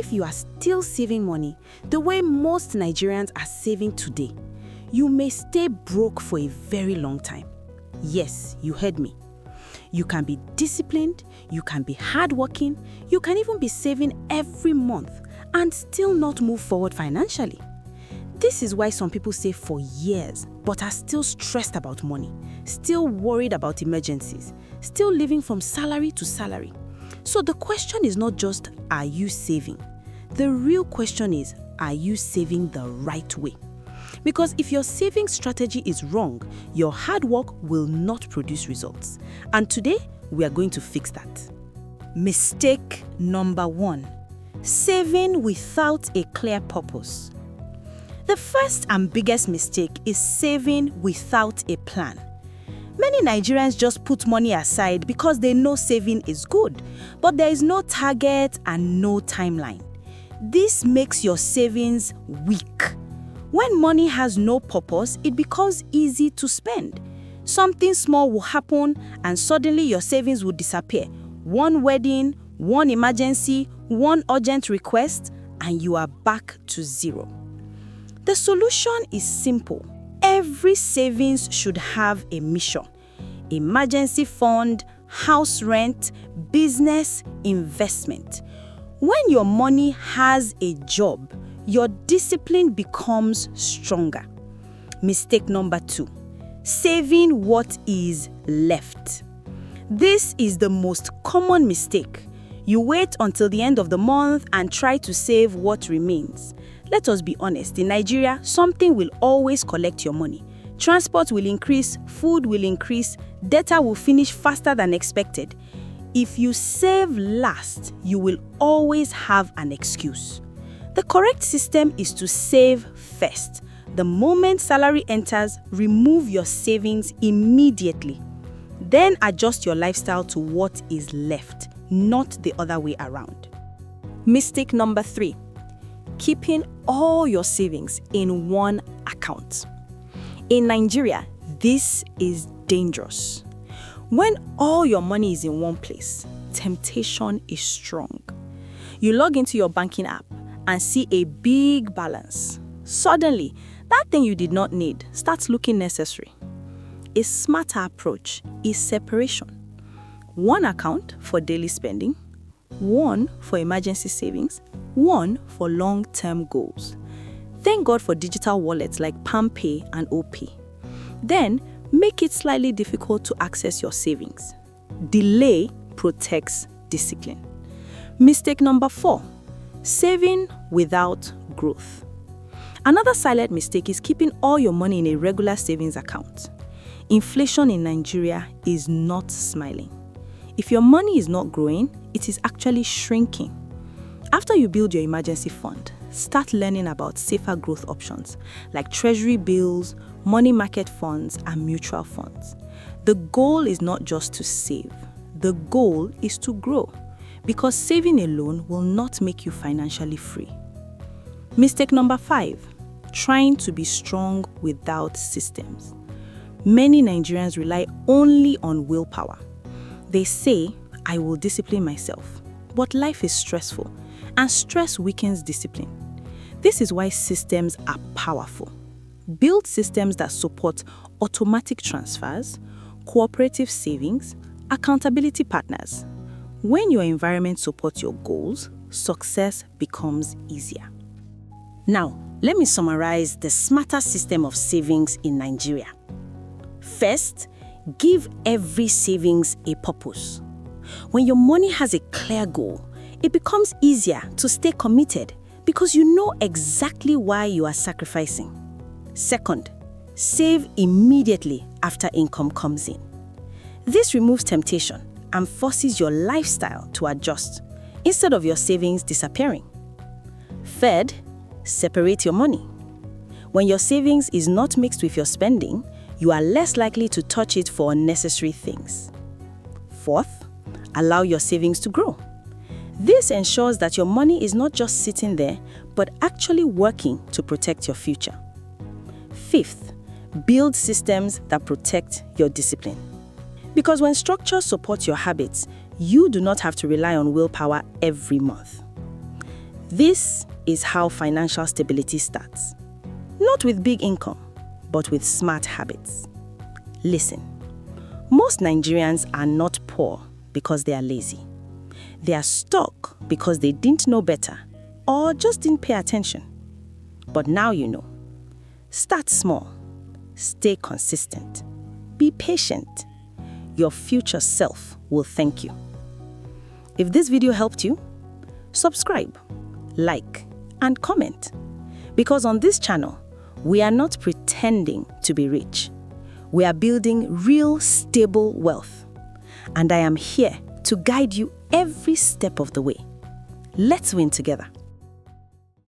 if you are still saving money the way most Nigerians are saving today, you may stay broke for a very long time. Yes, you heard me. You can be disciplined, you can be hardworking, you can even be saving every month and still not move forward financially. This is why some people save for years but are still stressed about money, still worried about emergencies, still living from salary to salary. So the question is not just, are you saving? The real question is, are you saving the right way? Because if your saving strategy is wrong, your hard work will not produce results. And today, we are going to fix that. Mistake number 1: saving without a clear purpose. The first and biggest mistake is saving without a plan. Many Nigerians just put money aside because they know saving is good, but there is no target and no timeline. This makes your savings weak. When money has no purpose, it becomes easy to spend. Something small will happen and suddenly your savings will disappear. One wedding, one emergency, one urgent request, and you are back to zero. The solution is simple. Every savings should have a mission. Emergency fund, house rent, business, investment. When your money has a job, your discipline becomes stronger. Mistake number 2: saving what is left. This is the most common mistake. You wait until the end of the month and try to save what remains. Let us be honest, in Nigeria, something will always collect your money. Transport will increase, food will increase, data will finish faster than expected. If you save last, you will always have an excuse. The correct system is to save first. The moment salary enters, remove your savings immediately. Then adjust your lifestyle to what is left, not the other way around. Mistake number 3: keeping all your savings in one account. In Nigeria, this is dangerous. When all your money is in one place, temptation is strong. You log into your banking app and see a big balance. Suddenly, that thing you did not need starts looking necessary. A smarter approach is separation. One account for daily spending, one for emergency savings, one for long-term goals. Thank God for digital wallets like PalmPay and OPay. Then, make it slightly difficult to access your savings. Delay protects discipline. Mistake number 4: saving without growth. Another silent mistake is keeping all your money in a regular savings account. Inflation in Nigeria is not smiling. If your money is not growing, it is actually shrinking. After you build your emergency fund, start learning about safer growth options like treasury bills, money market funds, and mutual funds. The goal is not just to save. The goal is to grow, because saving alone will not make you financially free. Mistake number 5: trying to be strong without systems. Many Nigerians rely only on willpower. They say, I will discipline myself, but life is stressful, and stress weakens discipline. This is why systems are powerful. Build systems that support automatic transfers, cooperative savings, accountability partners. When your environment supports your goals, success becomes easier. Now, let me summarize the smarter system of savings in Nigeria. First, give every savings a purpose. When your money has a clear goal, it becomes easier to stay committed because you know exactly why you are sacrificing. Second, save immediately after income comes in. This removes temptation and forces your lifestyle to adjust instead of your savings disappearing. Third, separate your money. When your savings is not mixed with your spending, you are less likely to touch it for unnecessary things. Fourth, allow your savings to grow. This ensures that your money is not just sitting there, but actually working to protect your future. Fifth, build systems that protect your discipline. Because when structure supports your habits, you do not have to rely on willpower every month. This is how financial stability starts. Not with big income, but with smart habits. Listen, most Nigerians are not poor because they are lazy. They are stuck because they didn't know better or just didn't pay attention. But now you know. Start small. Stay consistent. Be patient. Your future self will thank you. If this video helped you, subscribe, like, and comment. Because on this channel, we are not pretending to be rich. We are building real, stable wealth. And I am here to guide you every step of the way. Let's win together.